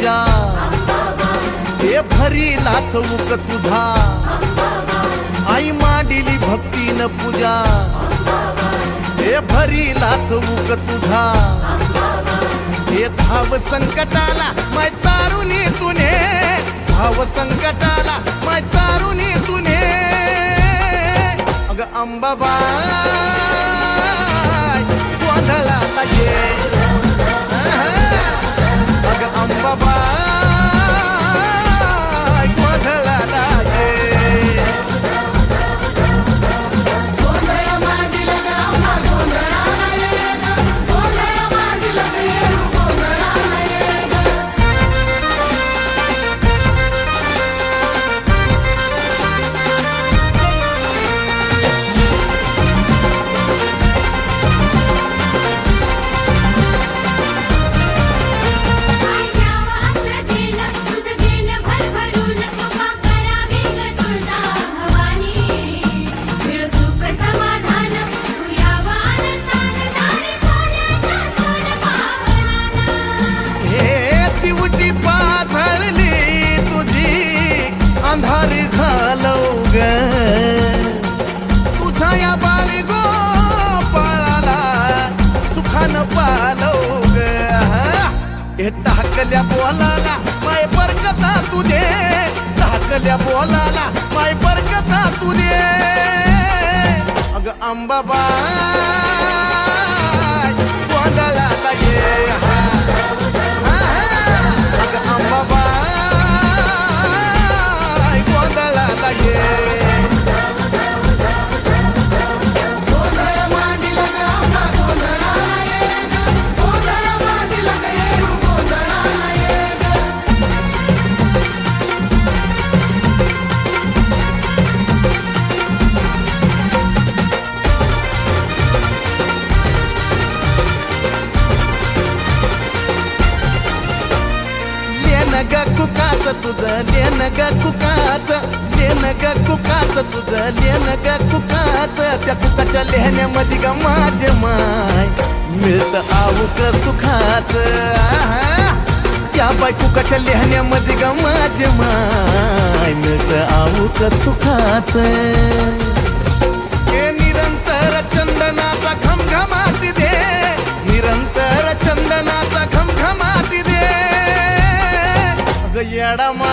तुझ्या हे भरीला चौक तुझा आई मांडिली भक्तीन पूजा हे भरीला चौक तुझा हे धाव संकटाला माय तारुणी तुने धाव संकटाला माय तारुणी तुने अग अंबाबाई गोंधळाला ये अग अंबाबाई गोंधळाला ये अंधार घालव ग तुझ्या या बाळी गोपाळाला सुखानं पालव ग हे टाकल्या बोलाला माय बरकता तू दे टाकल्या बोलाला माय बरकता तू दे अग अंबाबाई गोंधळाला ये अग अंबाबाई ग कुकाच तुझं लेन ग कुकाच लेन ग कुकाच तुझं लेन ग कुकाच त्या कुकाच्या लेहण्यामध्ये ग माझे माय मिळत आवक सुखाच त्या बाय कुकाच्या लेहण्यामध्ये ग माझे माय मिळत आवक सुखाच हे निरंतर चंदनाचा घमघमाट दे निरंतर चंदनाचा घमघमाट दे येडा मा